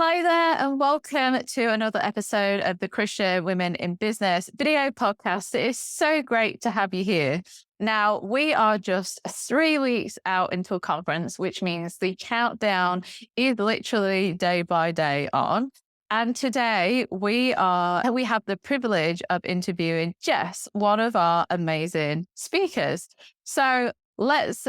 Hi there, and welcome to another episode of the Christian Women in Business video podcast. It is so great to have you here. Now, we are just 3 weeks out into a conference, which means the countdown is literally day by day on. And today we have the privilege of interviewing Jess, one of our amazing speakers. So let's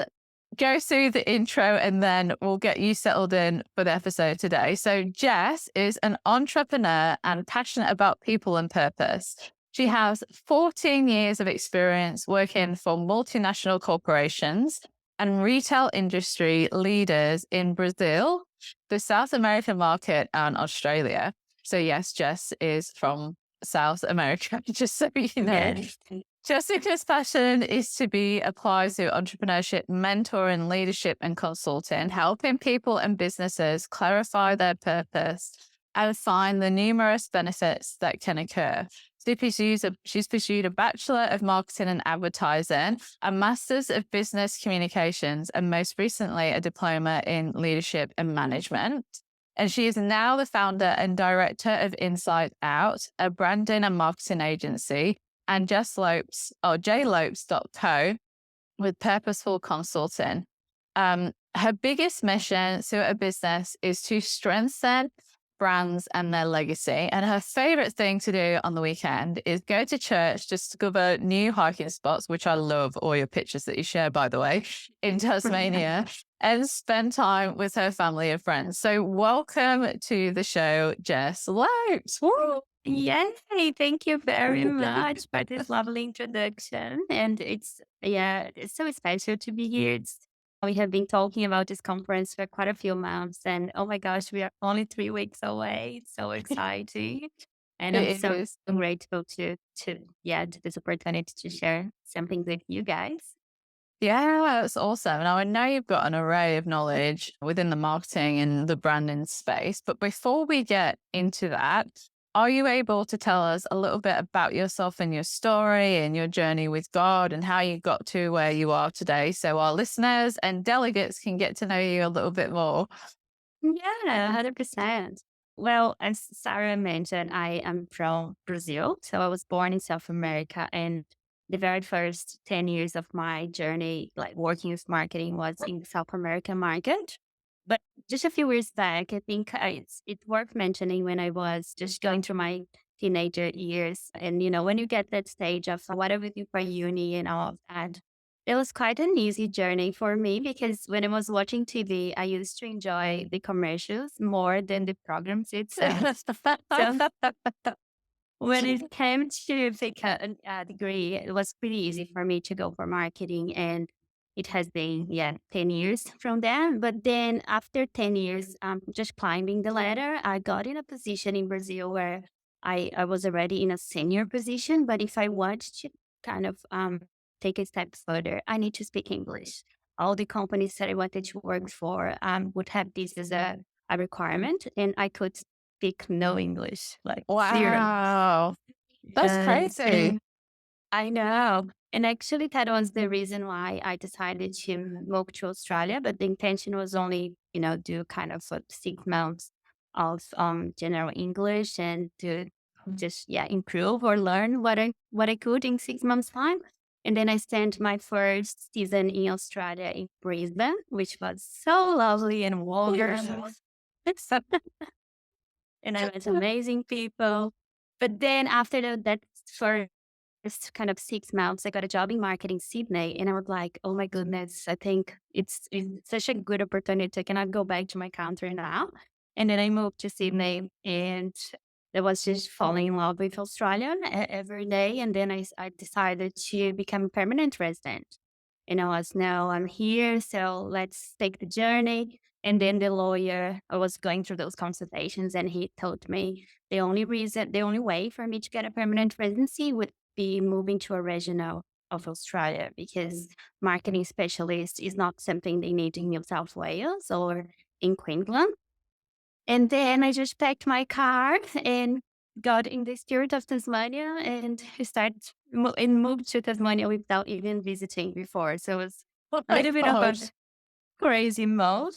go through the intro and then we'll get you settled in for the episode today. So Jess is an entrepreneur and passionate about people and purpose. She has 14 years of experience working for multinational corporations and retail industry leaders in Brazil, the South American market, and Australia. So yes, Jess is from South America, just so you know. Yes. Jessica's passion is to be applied to entrepreneurship, mentoring, leadership, and consulting, helping people and businesses clarify their purpose and find the numerous benefits that can occur. She's pursued a Bachelor of Marketing and Advertising, a Master's of Business Communications, and most recently a Diploma in Leadership and Management. And she is now the founder and director of Inside Out, a branding and marketing agency, and Jess Lopes, or jlopes.co, with Purposeful Consulting. Her biggest mission to her business is to strengthen brands and their legacy. And her favorite thing to do on the weekend is go to church, discover new hiking spots, which I love all your pictures that you share, by the way, in Tasmania, and spend time with her family and friends. So welcome to the show, Jess Lopes. Woo! Yay, thank you very much for this lovely introduction. And it's so special to be here. We have been talking about this conference for quite a few months, and oh my gosh, we are only 3 weeks away. It's so exciting. And I'm It so is. grateful to this opportunity to share something with you guys. Yeah, that's awesome. Now, I know you've got an array of knowledge within the marketing and the branding space, but before we get into that, are you able to tell us a little bit about yourself and your story and your journey with God and how you got to where you are today so our listeners and delegates can get to know you a little bit more? Yeah, 100%. Well, as Sarah mentioned, I am from Brazil. So I was born in South America, and the very first 10 years of my journey, like working with marketing, was in the South American market. But just a few years back, I think it's worth mentioning when I was just going through my teenager years. And, when you get that stage of what I would do for uni and all of that, it was quite an easy journey for me because when I was watching TV, I used to enjoy the commercials more than the programs itself. So when it came to pick a degree, it was pretty easy for me to go for marketing. And it has been, 10 years from there. But then after 10 years, just climbing the ladder, I got in a position in Brazil where I was already in a senior position. But if I want to kind of take a step further, I need to speak English. All the companies that I wanted to work for would have this as a requirement, and I could speak no English, like zero. Wow, that's crazy. And I know. And actually, that was the reason why I decided to move to Australia. But the intention was only, do kind of 6 months of general English and to just improve or learn what I could in 6 months time. And then I spent my first season in Australia in Brisbane, which was so lovely and wonderful. And I met amazing people. But then after that first kind of 6 months, I got a job in marketing Sydney, and I was like, oh my goodness, I think it's such a good opportunity. I cannot go back to my country now. And then I moved to Sydney, and I was just falling in love with Australia every day. And then I decided to become a permanent resident. And I was, no, I'm here, so let's take the journey. And then the lawyer, I was going through those consultations, and he told me the only way for me to get a permanent residency would be moving to a regional of Australia, because marketing specialist is not something they need in New South Wales or in Queensland. And then I just packed my car and got in the spirit of Tasmania and moved to Tasmania without even visiting before. So it was Oh a my little bit of a gosh. crazy mode.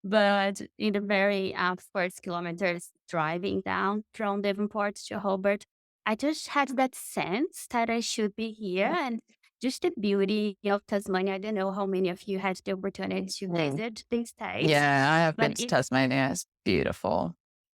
But in the very first kilometers driving down from Devonport to Hobart, I just had that sense that I should be here and just the beauty of Tasmania. I don't know how many of you had the opportunity to visit these states, Yeah, I have been but to Tasmania. It's beautiful.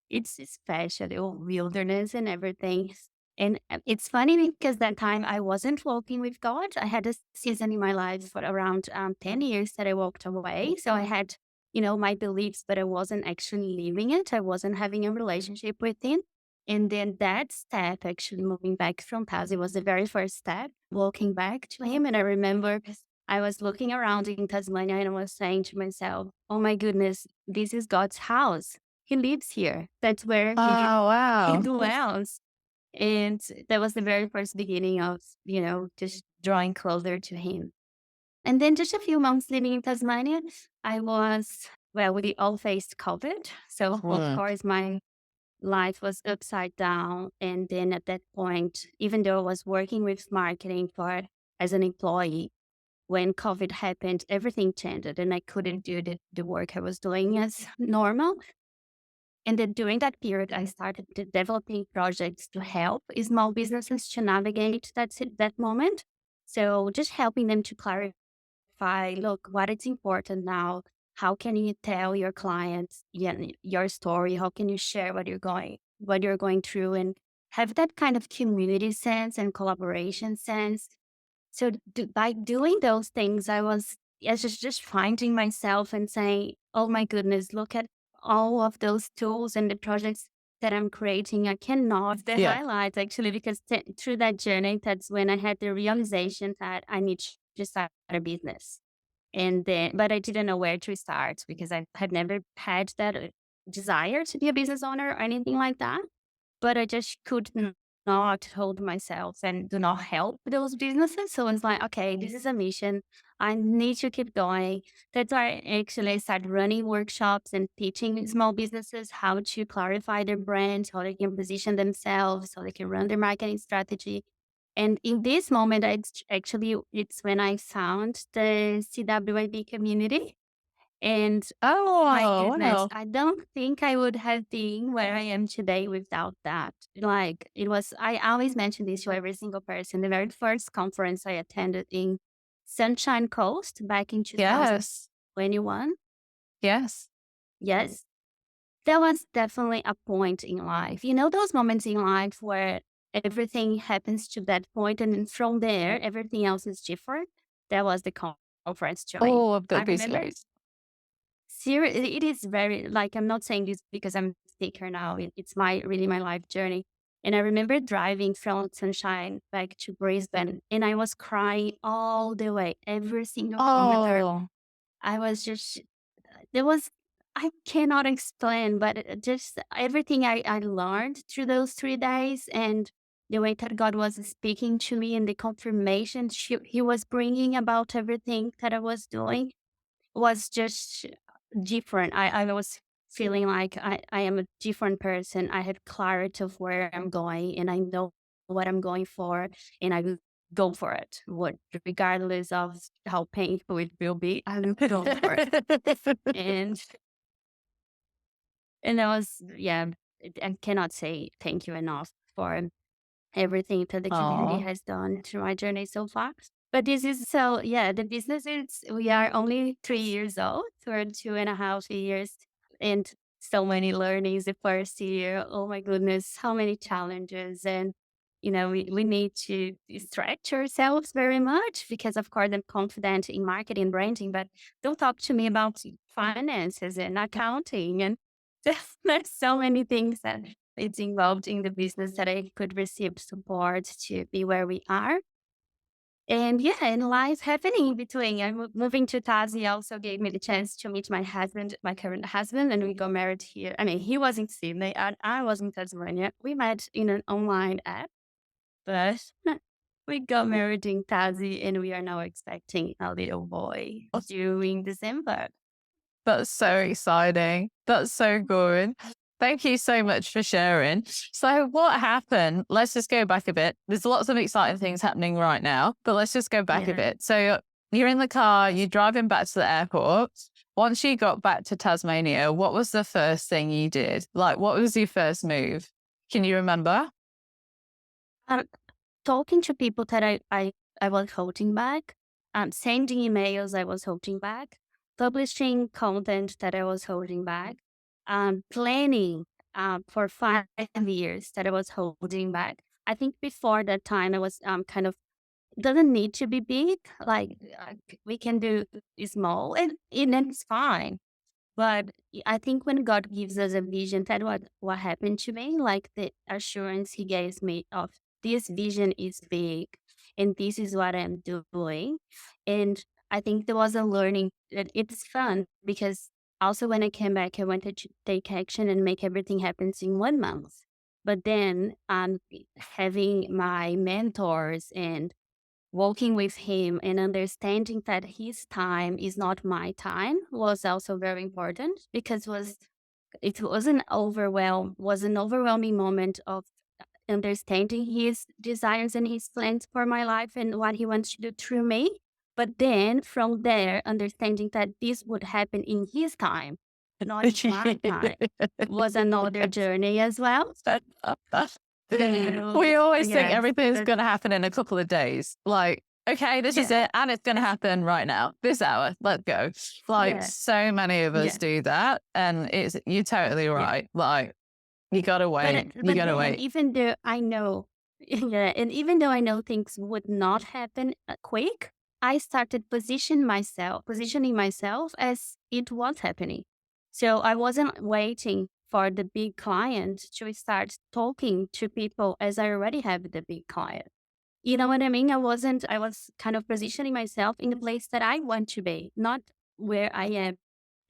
it's special, the wilderness and everything. And it's funny because that time I wasn't walking with God. I had a season in my life for around 10 years that I walked away. So I had, my beliefs, but I wasn't actually living it. I wasn't having a relationship with Him. And then that step, actually moving back from Tazi, was the very first step, walking back to Him. And I remember I was looking around in Tasmania and I was saying to myself, oh my goodness, this is God's house. He lives here. That's where Oh, he wow. dwells. And that was the very first beginning of, just drawing closer to him. And then just a few months living in Tasmania, we all faced COVID. So, of Mm. course, my life was upside down. And then at that point, even though I was working with marketing as an employee, when COVID happened, everything changed and I couldn't do the work I was doing as normal. And then during that period, I started developing projects to help small businesses to navigate that moment. So just helping them to clarify, look, what is important now? How can you tell your clients your story? How can you share what you're going through and have that kind of community sense and collaboration sense. So by doing those things, I was just finding myself and saying, "Oh my goodness, look at all of those tools and the projects that I'm creating." I cannot the Yeah. highlights actually because through that journey, that's when I had the realization that I need to start a business. But I didn't know where to start because I had never had that desire to be a business owner or anything like that. But I just could not hold myself and do not help those businesses. So it's like, okay, this is a mission. I need to keep going. That's why I actually started running workshops and teaching small businesses how to clarify their brand, how they can position themselves, how they can run their marketing strategy. And in this moment, it's when I found the CWIB community. And my Oh, goodness, wow. I don't think I would have been where I am today without that. Like, I always mention this to every single person. The very first conference I attended in Sunshine Coast back in Yes. 2021. Yes. Yes, that was definitely a point in life. You know, those moments in life where everything happens to that point, and then from there, everything else is different. That was the conference to me. Oh, I've got I remember goosebumps. Seriously, it is very like I'm not saying this because I'm a speaker now. It's my life journey. And I remember driving from Sunshine back to Brisbane, and I was crying all the way, every single kilometer. Oh, I was just there was I cannot explain, but just everything I learned through those 3 days and the way that God was speaking to me and the confirmation He was bringing about everything that I was doing was just different. I was feeling like I am a different person. I have clarity of where I'm going and I know what I'm going for and I will go for it. What regardless of how painful it will be, I will go for it. And I was I cannot say thank you enough for everything that the community oh, has done through my journey so far. But this is so, yeah, the business is, we are only 3 years old. We're 2.5 years and so many learnings the first year. Oh my goodness, how many challenges. And, we need to stretch ourselves very much because, of course, I'm confident in marketing and branding, but don't talk to me about finances and accounting. And there's so many things that it's involved in the business that I could receive support to be where we are. And yeah, and life happening in between. Moving to Tazi also gave me the chance to meet my husband, my current husband, and we got married here. I mean, he was in Sydney and I was in Tasmania. We met in an online app, but we got married in Tazi and we are now expecting a little boy during December. that's so exciting. That's so good. Thank you so much for sharing. So, what happened? Let's just go back a bit. There's lots of exciting things happening right now, but let's just go back a Yeah. bit. So, you're in the car, you're driving back to the airport. once you got back to Tasmania, what was the first thing you did? Like, what was your first move? Can you remember? Um, Talking to people that I was holding back, sending emails I was holding back, publishing content that I was holding back, planning for 5 years that I was holding back. I think before that time I was kind of doesn't need to be big. Like we can do small, and it's fine. But I think when God gives us a vision, that what happened to me, like the assurance He gave me of this vision is big, and this is what I'm doing. And I think there was a learning. It's fun because also when I came back, I wanted to take action and make everything happen in 1 month. But then having my mentors and walking with him and understanding that his time is not my time was also very important because it was an overwhelming moment of understanding his desires and his plans for my life and what he wants to do through me. But then from there, understanding that this would happen in his time, not in my time, was another journey as well. So, We always think yes, everything's but going to happen in a couple of days. Like, okay, this is yeah, it. And it's going to happen right now, this hour. Let's go. Like, yeah, so many of us yeah, do that. And you're totally yeah. right. Like, you got to wait. You But got to then wait. even though I know yeah, and even though I know things would not happen quick, I started positioning myself as it was happening. So I wasn't waiting for the big client to start talking to people as I already have the big client. You know what I mean? I was kind of positioning myself in the place that I want to be, not where I am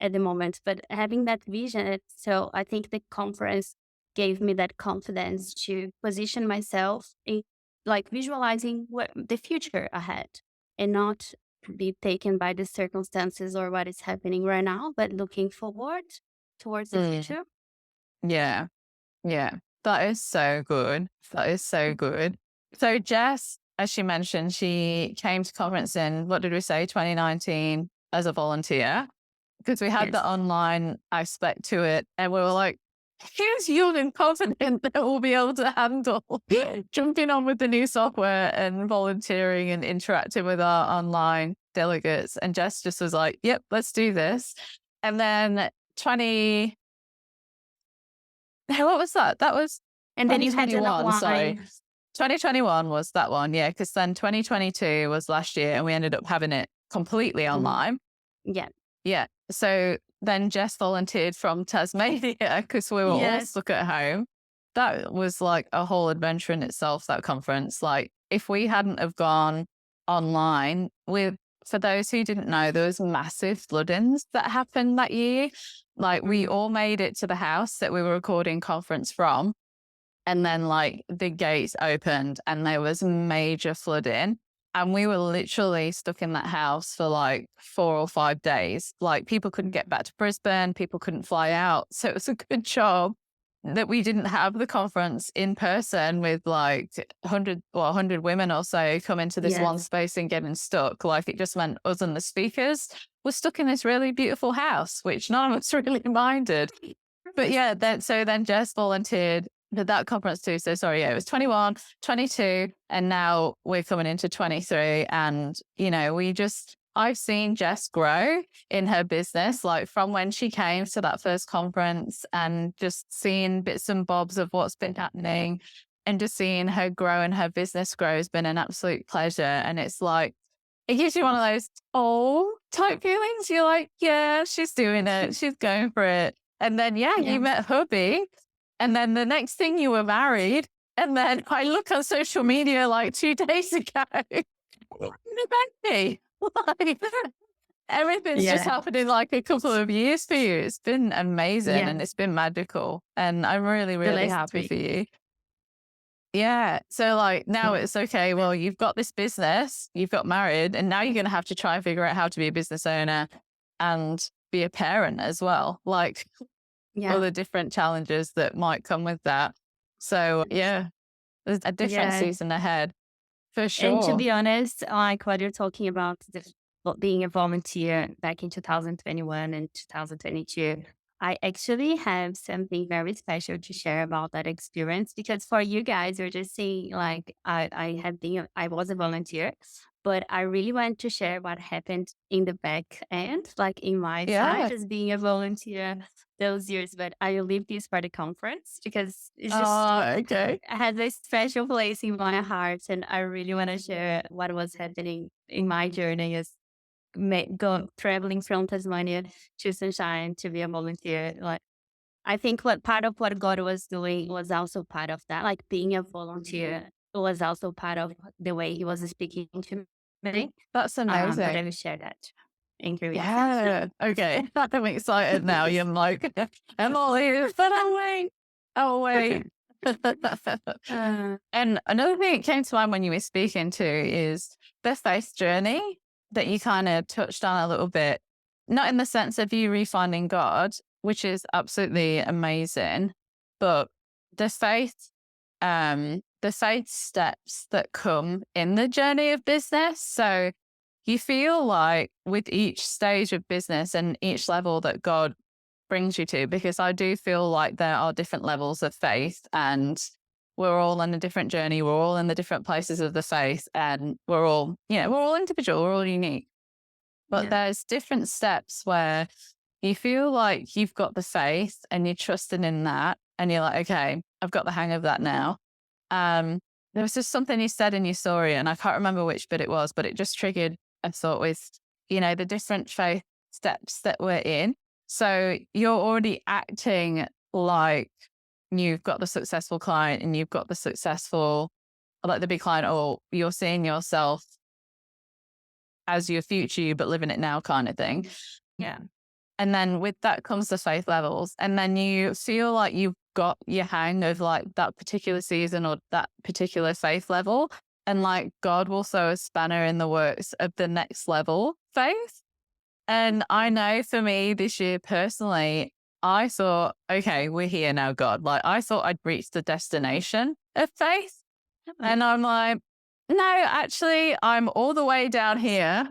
at the moment, but having that vision. So I think the conference gave me that confidence to position myself in like visualizing what the future ahead and not be taken by the circumstances or what is happening right now, but looking forward towards the Mm, future. yeah. Yeah. That is so good. That is so good. So Jess, as she mentioned, she came to conference in, what did we say, 2019 as a volunteer, because we had Yes. the online aspect to it. And we were like, who's young and confident that will be able to handle jumping on with the new software and volunteering and interacting with our online delegates? And Jess just was like, yep, let's do this. And then 20, what was that? That was And then you had an 2021, sorry. online. 2021 was that one, yeah, because then 2022 was last year and we ended up having it completely Mhm. online. Yeah. Yeah. So then Jess volunteered from Tasmania because we were all Yes. stuck at home. That was like a whole adventure in itself, that conference. Like, if we hadn't have gone online, for those who didn't know, there was massive floodings that happened that year. Like, we Mhm. all made it to the house that we were recording conference from. And then like the gates opened and there was major flooding. And we were literally stuck in that house for like 4 or 5 days. Like, people couldn't get back to Brisbane, people couldn't fly out. So it was a good job that we didn't have the conference in person with like 100 women or so come into this one Yes. space and getting stuck. Like, it just meant us and the speakers were stuck in this really beautiful house, which none of us really minded. But yeah, then Jess volunteered for that conference too. So sorry, yeah, it was 21, 22, and now we're coming into 23. And, I've seen Jess grow in her business, like from when she came to that first conference and just seeing bits and bobs of what's been happening and just seeing her grow and her business grow has been an absolute pleasure. And it's like, it gives you one of those type feelings. You're like, yeah, she's doing it. She's going for it. And then, yeah, you Yeah. met hubby. And then the next thing you were married. And then I look on social media like 2 days ago. Baby. Like, everything's just Yeah. happened in like a couple of years for you. It's been amazing Yeah. and it's been magical. And I'm really, The really last happy week. for you. Yeah. So like now Yeah. it's okay. Well, you've got this business, you've got married, and now you're going to have to try and figure out how to be a business owner and be a parent as well. Like, all Yeah. the different challenges that might come with that. So yeah, there's a different Yeah. season ahead for And to sure. be honest, like what you're talking about, being a volunteer back in 2021 and 2022, I actually have something very special to share about that experience because for you guys, you're just saying like I was a volunteer, but I really want to share what happened in the back end, like in my Yeah. side as being a volunteer those years. But I will leave this for the conference because it's just Oh, okay. has a special place in my heart, and I really want to share what was happening in my journey as go traveling from Tasmania to Sunshine to be a volunteer. Like I think what part of what God was doing was also part of that. Like being a volunteer was also part of the way He was speaking to me. That's But I amazing. will share that in Korean. Yeah. Okay. I'm excited now. You're like, Emily, but I'll wait. I'll wait. And another thing that came to mind when you were speaking to is the faith journey that you kind of touched on a little bit, not in the sense of you refinding God, which is absolutely amazing, but the faith steps that come in the journey of business. So you feel like with each stage of business and each level that God brings you to, because I do feel like there are different levels of faith and we're all on a different journey. We're all in the different places of the faith and we're all individual. We're all unique. But Yeah. there's different steps where you feel like you've got the faith and you're trusting in that. And you're like, okay, I've got the hang of that now. There was just something you said in your story, and I can't remember which bit it was, but it just triggered a thought with, the different faith steps that we're in. So you're already acting like you've got the successful client and you've got the successful, like the big client, or you're seeing yourself as your future you, but living it now kind of thing. Yeah. And then with that comes the faith levels. And then you feel like you've got your hang of like that particular season or that particular faith level. And like God will throw a spanner in the works of the next level faith. And I know for me this year personally, I thought, okay, we're here now, God. Like I thought I'd reached the destination of faith. And I'm like, no, actually, I'm all the way down here.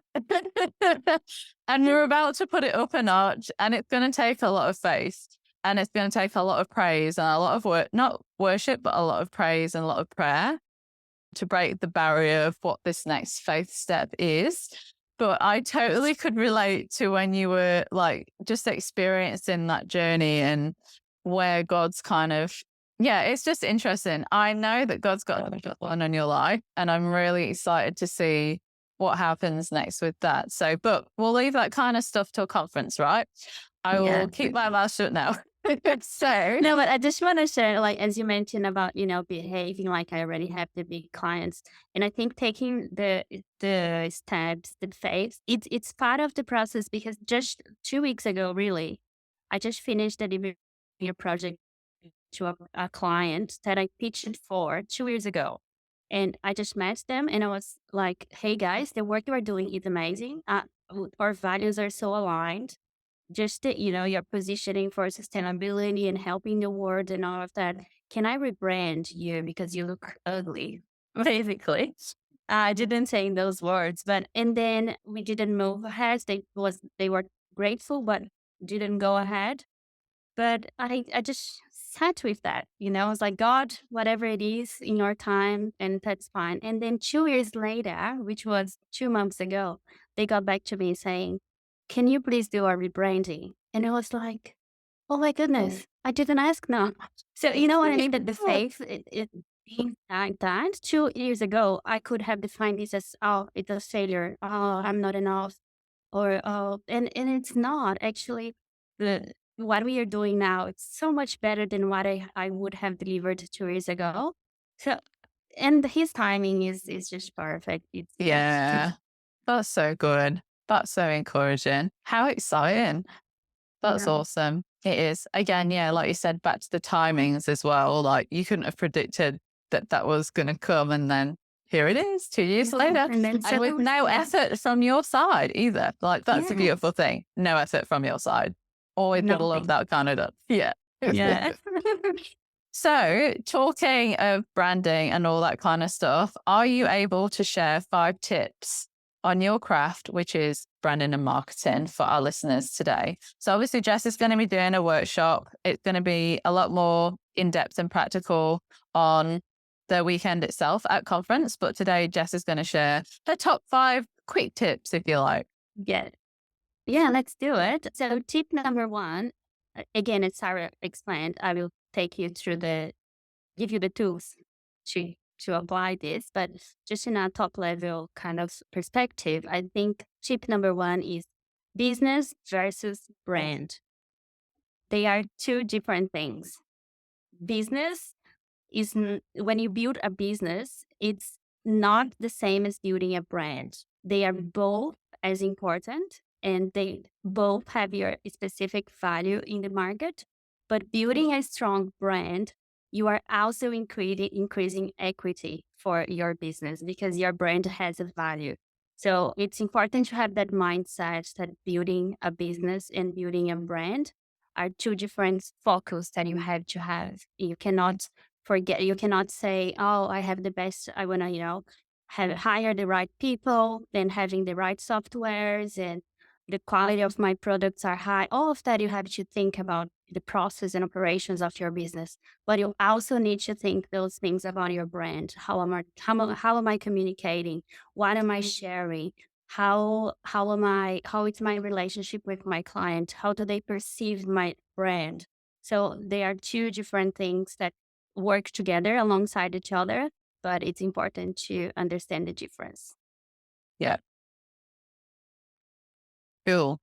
And we're about to put it up a notch. And it's going to take a lot of faith. And it's going to take a lot of praise and a lot of work, not worship, but a lot of praise and a lot of prayer to break the barrier of what this next faith step is. But I totally could relate to when you were like just experiencing that journey and where God's kind of, it's just interesting. I know that God's got a plan on your life, and I'm really excited to see what happens next with that. So, but we'll leave that kind of stuff till conference, right? I will keep my mouth shut now. So, No, but I just want to share, like, as you mentioned about, behaving like I already have the big clients. And I think taking the steps, the faith, it's part of the process because just 2 weeks ago, really, I just finished a delivery project to a client that I pitched for 2 years ago. And I just met them and I was like, hey guys, the work you are doing is amazing. Our values are so aligned, just that, your positioning for sustainability and helping the world and all of that. Can I rebrand you because you look ugly? Basically. I didn't say those words, but and then we didn't move ahead. They were grateful, but didn't go ahead. But I just sat with that, I was like, God, whatever it is in your time, and that's fine. And then 2 years later, which was 2 months ago, they got back to me saying, can you please do a rebranding? And I was like, oh my goodness, I didn't ask no. So you know what I mean? That the faith, it being like that 2 years ago, I could have defined this as, oh, it's a failure. Oh, I'm not enough. Or, oh, and it's not actually the, what we are doing now. It's so much better than what I would have delivered 2 years ago. So, and his timing is just perfect. yeah, that's so good. That's so encouraging. How exciting. That's Yeah. awesome. It is. Again, like you said, back to the timings as well. Like you couldn't have predicted that that was going to come. And then here it is 2 years later. And then And with no effort from your side either. Like that's a beautiful thing. No effort from your side. Always gotta love that kind of stuff. Yeah. Yeah. So talking of branding and all that kind of stuff, are you able to share 5 tips on your craft, which is branding and marketing for our listeners today. So obviously Jess is going to be doing a workshop. It's going to be a lot more in-depth and practical on the weekend itself at conference. But today Jess is going to share her top 5 quick tips, if you like. Yeah. Yeah, let's do it. So tip number one, again, as Sarah explained, I will take you through give you the tools to apply this, but just in a top level kind of perspective, I think tip number one is business versus brand. They are two different things. Business is when you build a business, it's not the same as building a brand. They are both as important and they both have your specific value in the market. But building a strong brand, you are also increasing equity for your business because your brand has a value. So it's important to have that mindset that building a business and building a brand are two different focus that you have to have. You cannot you cannot say, oh, I have the best, I want to, hire the right people, then having the right softwares and the quality of my products are high. All of that you have to think about the process and operations of your business. But you also need to think those things about your brand. How am I communicating? What am I sharing? How is my relationship with my client? How do they perceive my brand? So they are two different things that work together alongside each other, but it's important to understand the difference. Yeah. Cool.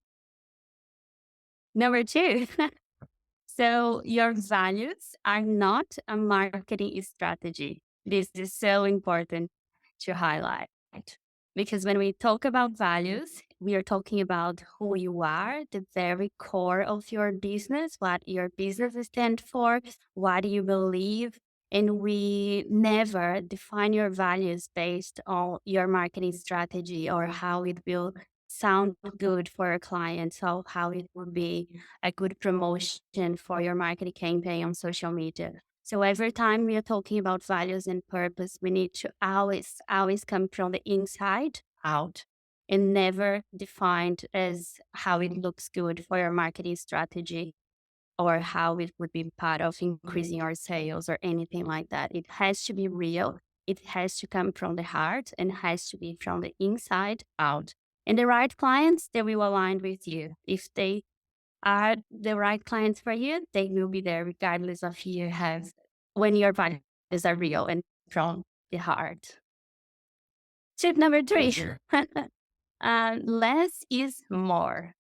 Number two, so your values are not a marketing strategy. This is so important to highlight because when we talk about values, we are talking about who you are, the very core of your business, what your business stands for, what you believe. And we never define your values based on your marketing strategy or how it will sound good for your clients, how it would be a good promotion for your marketing campaign on social media. So every time we are talking about values and purpose, we need to always come from the inside out and never defined as how it looks good for your marketing strategy or how it would be part of increasing our sales or anything like that. It has to be real. It has to come from the heart and has to be from the inside out. And the right clients, they will align with you. If they are the right clients for you, they will be there regardless of you have when your values are real and from the heart. Tip number 3, less is more.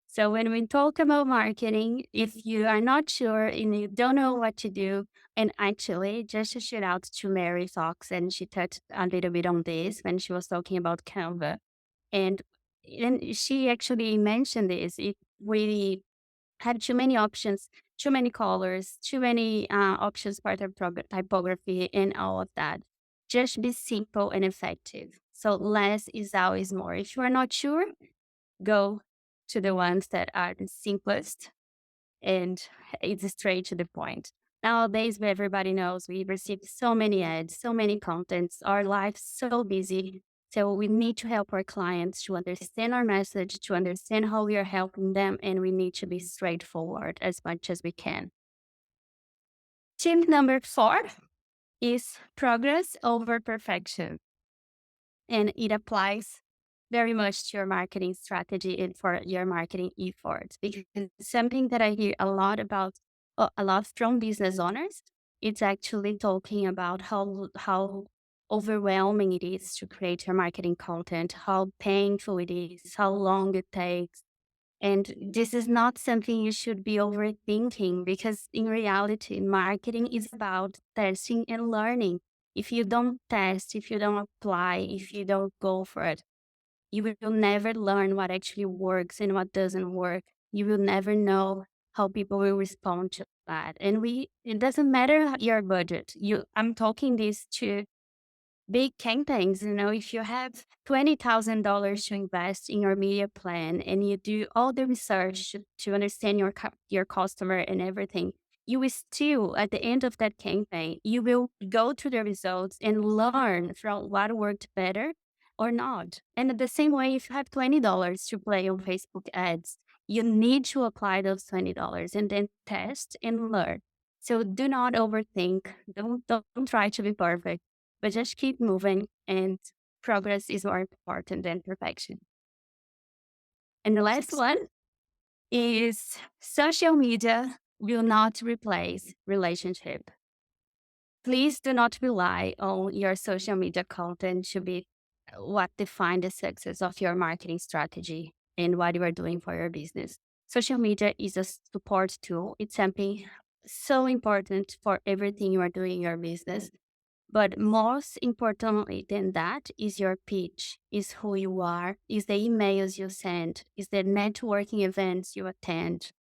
So when we talk about marketing, if you are not sure and you don't know what to do, and actually just a shout out to Mary Fox, and she touched a little bit on this when she was talking about Canva. And she actually mentioned this. If we have too many options, too many colors, too many options for typography and all of that, just be simple and effective. So less is always more. If you are not sure, go to the ones that are the simplest and it's straight to the point. Nowadays, everybody knows we receive so many ads, so many contents, our life's so busy. So we need to help our clients to understand our message, to understand how we are helping them, and we need to be straightforward as much as we can. Tip number 4 is progress over perfection. And it applies very much to your marketing strategy and for your marketing efforts, because something that I hear a lot about, a lot from business owners, it's actually talking about how overwhelming it is to create your marketing content, how painful it is, how long it takes. And this is not something you should be overthinking because in reality, marketing is about testing and learning. If you don't test, if you don't apply, if you don't go for it, you will never learn what actually works and what doesn't work. You will never know how people will respond to that. And it doesn't matter your budget. I'm talking this to big campaigns. If you have $20,000 to invest in your media plan and you do all the research to understand your customer and everything, you will still, at the end of that campaign, you will go through the results and learn from what worked better, or not. And the same way, if you have $20 to play on Facebook ads, you need to apply those $20 and then test and learn. So do not overthink. Don't try to be perfect, but just keep moving, and progress is more important than perfection. And the last one is social media will not replace relationship. Please do not rely on your social media content to be what define the success of your marketing strategy and what you are doing for your business. Social media is a support tool. It's something so important for everything you are doing in your business. But most importantly than that is your pitch, is who you are, is the emails you send, is the networking events you attend.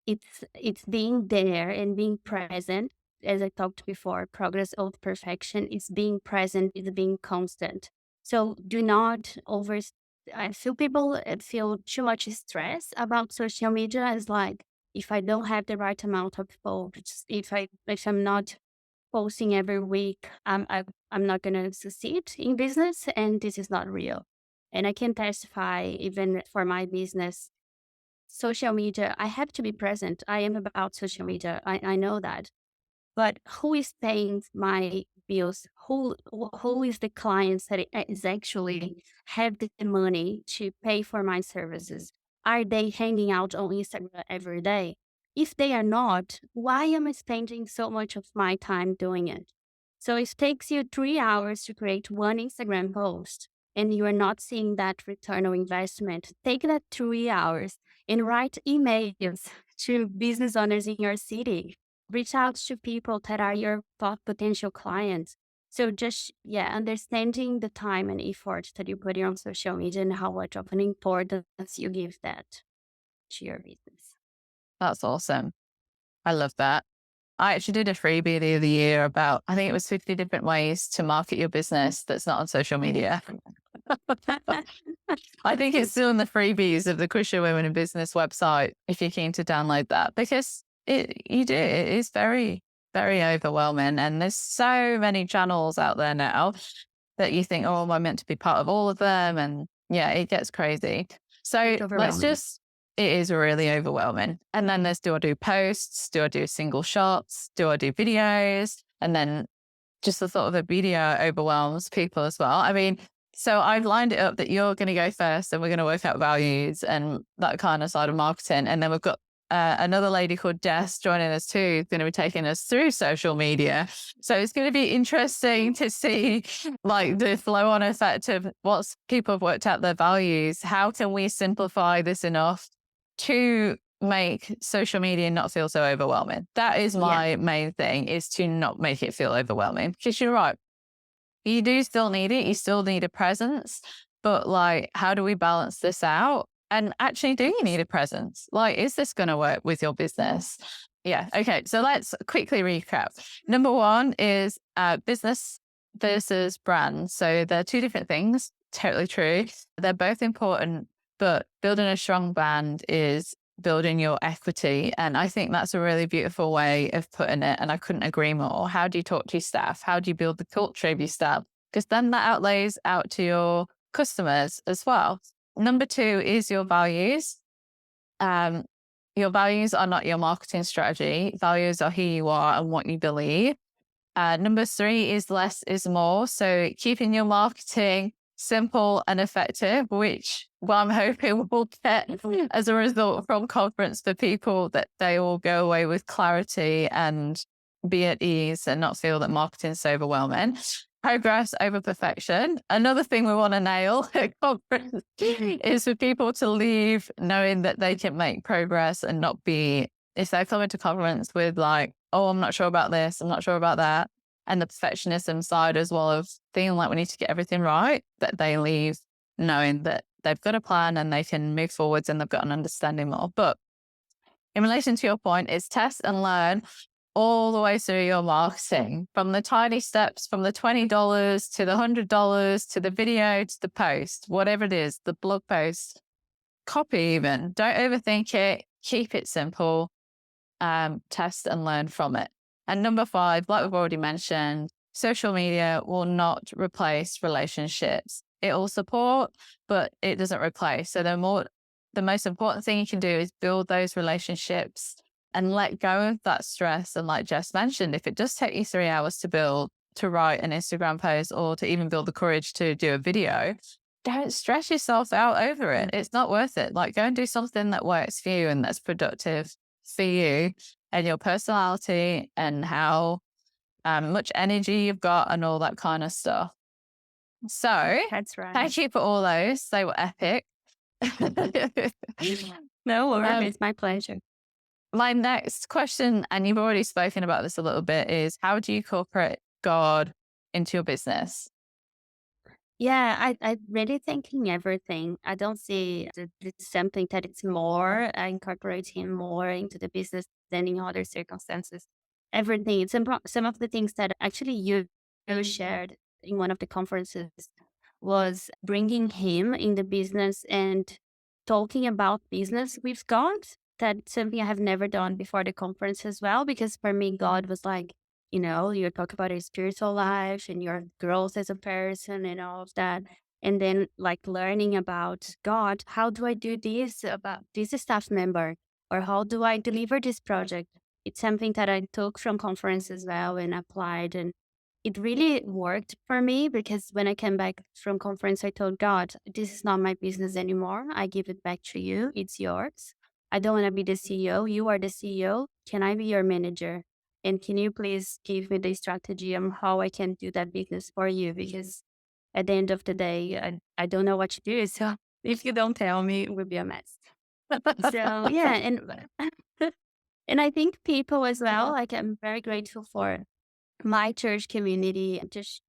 It's being there and being present. As I talked before, progress over perfection is being present, is being constant. So do not over. I feel people feel too much stress about social media as like, if I don't have the right amount of posts, if I'm not posting every week, I'm not gonna succeed in business, and this is not real. And I can testify even for my business, social media, I have to be present. I am about social media. I know that. But who is paying my bills? Who is the clients that is actually have the money to pay for my services? Are they hanging out on Instagram every day? If they are not, why am I spending so much of my time doing it? So if it takes you 3 hours to create one Instagram post and you are not seeing that return on investment, take that 3 hours and write emails to business owners in your city. Reach out to people that are your potential clients. So just, yeah, understanding the time and effort that you put in on social media and how much of an importance you give that to your business. That's awesome. I love that. I actually did a freebie the other year about, I think it was 50 different ways to market your business that's not on social media. I think it's still in the freebies of the Crucial Women in Business website if you're keen to download that, because it is very, very overwhelming. And there's so many channels out there now that you think, oh, am I meant to be part of all of them? And yeah, it gets crazy. So It's let's overwhelming. just, it is really overwhelming. And then there's, do I do posts? Do I do single shots? Do I do videos? And then just the thought of a video overwhelms people as well. I mean, so I've lined it up that you're going to go first and we're going to work out values and that kind of side of marketing. And then we've got another lady called Jess joining us too, who's going to be taking us through social media. So it's going to be interesting to see like the flow on effect of once people have worked out their values, how can we simplify this enough to make social media not feel so overwhelming? That is my main thing, is to not make it feel overwhelming, because you're right. You do still need it. You still need a presence, but like, how do we balance this out? And actually, do you need a presence? Like, is this going to work with your business? Yeah. Okay. So let's quickly recap. Number one is business versus brand. So they're two different things. Totally true. They're both important, but building a strong brand is building your equity. And I think that's a really beautiful way of putting it. And I couldn't agree more. How do you talk to your staff? How do you build the culture of your staff? Because then that outlays out to your customers as well. Number two is your values. Your values are not your marketing strategy. Values are who you are and what you believe. Number three is less is more. So keeping your marketing simple and effective, which I'm hoping will get as a result from conference for people, that they will go away with clarity and be at ease and not feel that marketing is so overwhelming. Progress over perfection. Another thing we want to nail at conference is for people to leave knowing that they can make progress and not be, if they come into conference with like, oh, I'm not sure about this, I'm not sure about that, and the perfectionism side as well of feeling like we need to get everything right, that they leave knowing that they've got a plan and they can move forwards and they've got an understanding more. But in relation to your point, is test and learn all the way through your marketing, from the tiny steps, from the $20 to the $100 to the video to the post, whatever it is, the blog post, copy even. Don't overthink it. Keep it simple. Test and learn from it. And number five, like we've already mentioned, social media will not replace relationships. it will support, but it doesn't replace. So the most important thing you can do is build those relationships and let go of that stress. And like Jess mentioned, if it does take you 3 hours to write an Instagram post or to even build the courage to do a video, don't stress yourself out over it. It's not worth it. Like, go and do something that works for you and that's productive for you and your personality and how much energy you've got and all that kind of stuff. So That's right. thank you for all those. They were epic. No Um, worries. My pleasure. my next question, and you've already spoken about this a little bit, is how do you incorporate God into your business? Yeah, I really thinking everything. I don't see that it's something that it's more. I incorporate him more into the business than in other circumstances. Everything. Some of the things that actually you shared in one of the conferences was bringing him in the business and talking about business with God. That's something I have never done before the conference as well, because for me, God was like, you talk about your spiritual life and your growth as a person and all of that. And then like learning about God, how do I do this about this staff member? Or how do I deliver this project? It's something that I took from conference as well and applied. And it really worked for me because when I came back from conference, I told God, this is not my business anymore. I give it back to you. It's yours. I don't want to be the CEO. You are the CEO. Can I be your manager? And can you please give me the strategy on how I can do that business for you? Because at the end of the day, I don't know what to do. So if you don't tell me, it will be a mess. So yeah, and and I think people as well, like I'm very grateful for my church community and just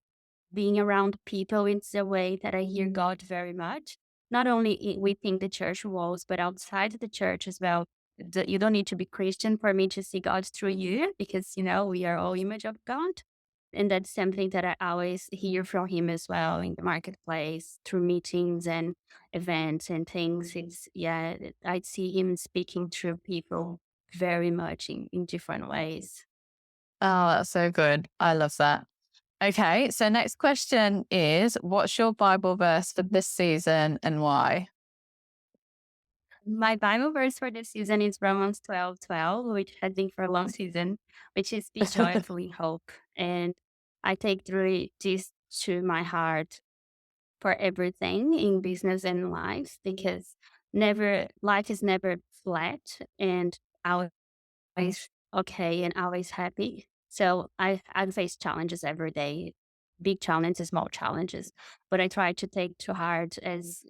being around people in a way that I hear God very much. Not only within the church walls, but outside the church as well. You don't need to be Christian for me to see God through you because, we are all image of God. And that's something that I always hear from him as well in the marketplace through meetings and events and things. Yeah, I see him speaking through people very much in different ways. Oh, that's so good. I love that. Okay, so next question is, what's your Bible verse for this season and why? My Bible verse for this season is Romans 12:12, which has been for a long season, which is be joyful in hope. And I take this to my heart for everything in business and life because life is never flat and always okay and always happy. So I face challenges every day, big challenges, small challenges, but I try to take to heart as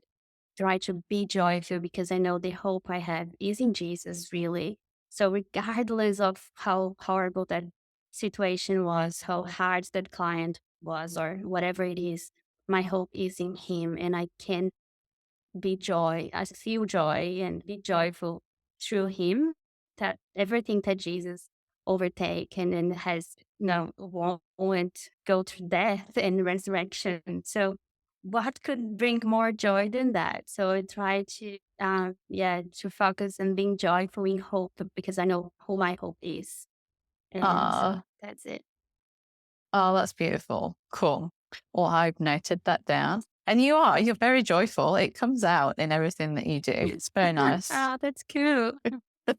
try to be joyful because I know the hope I have is in Jesus, really. So, regardless of how horrible that situation was, how hard that client was, or whatever it is, my hope is in Him, and I can I feel joy and be joyful through Him. That everything that Jesus overtake and then has won't go through death and resurrection. So what could bring more joy than that? So I try to to focus on being joyful in hope because I know who my hope is. And so Oh, that's it. oh, that's beautiful. Cool. Well, I've noted that down. And you're very joyful. It comes out in everything that you do. It's very nice. Oh, that's cool. Oh,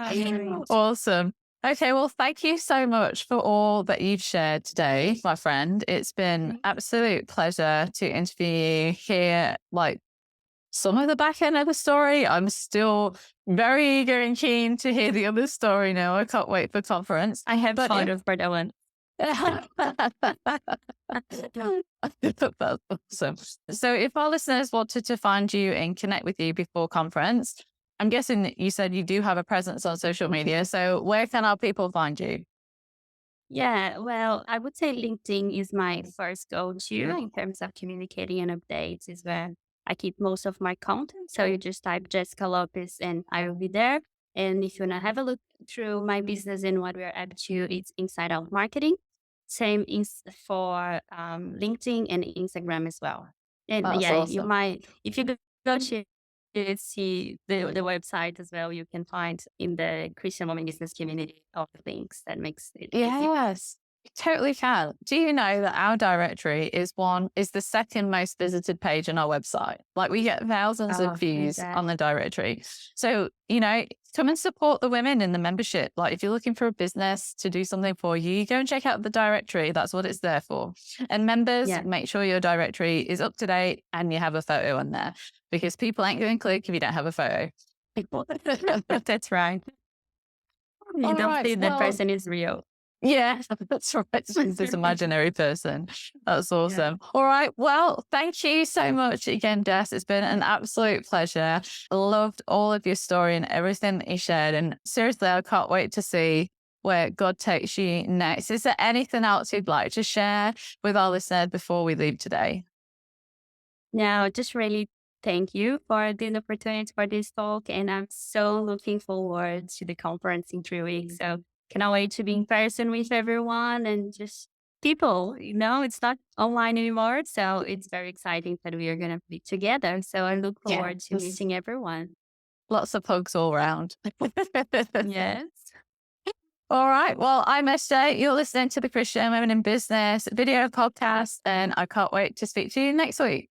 great. Awesome. Okay, well, thank you so much for all that you've shared today, my friend. It's been Thank absolute pleasure to interview you, hear like some of the back end of the story. I'm still very eager and keen to hear the other story now. I can't wait for conference. I have But fun if of for that one. That's awesome. So if our listeners wanted to find you and connect with you before conference, I'm guessing that you said you do have a presence on social media. So where can our people find you? Yeah, well, I would say LinkedIn is my first go-to in terms of communicating and updates, is where I keep most of my content. So you just type Jessica Lopes and I will be there. And if you want to have a look through my business and what we're up to, it's Inside Out Marketing. Same is for LinkedIn and Instagram as well. And That's yeah, you awesome. might, if you go to see the website as well, you can find in the Christian woman business community all the links that makes it easy. Yes. totally can. Do you know that our directory is the second most visited page on our website? Like we get thousands of Oh, views okay. on the directory. So, come and support the women in the membership. Like if you're looking for a business to do something for you, you go and check out the directory. That's what it's there for. And members, Yeah. make sure your directory is up to date and you have a photo on there because people ain't going to click if you don't have a photo. That's right. You All don't right. think that Well, person is real. yeah, that's right. It's this imaginary person. That's Yeah. awesome. All right. Well, thank you so much again, Jess. It's been an absolute pleasure. Loved all of your story and everything that you shared. And seriously, I can't wait to see where God takes you next. Is there anything else you'd like to share with our listeners before we leave today? Now, just really thank you for the opportunity for this talk. And I'm so looking forward to the conference in 3 weeks. So cannot wait to be in person with everyone and just people, it's not online anymore. So it's very exciting that we are going to be together. So I look Yeah. forward to meeting everyone. Lots of hugs all around. Yes. All right. Well, I'm SJ. You're listening to the Christian Women in Business video podcast, and I can't wait to speak to you next week.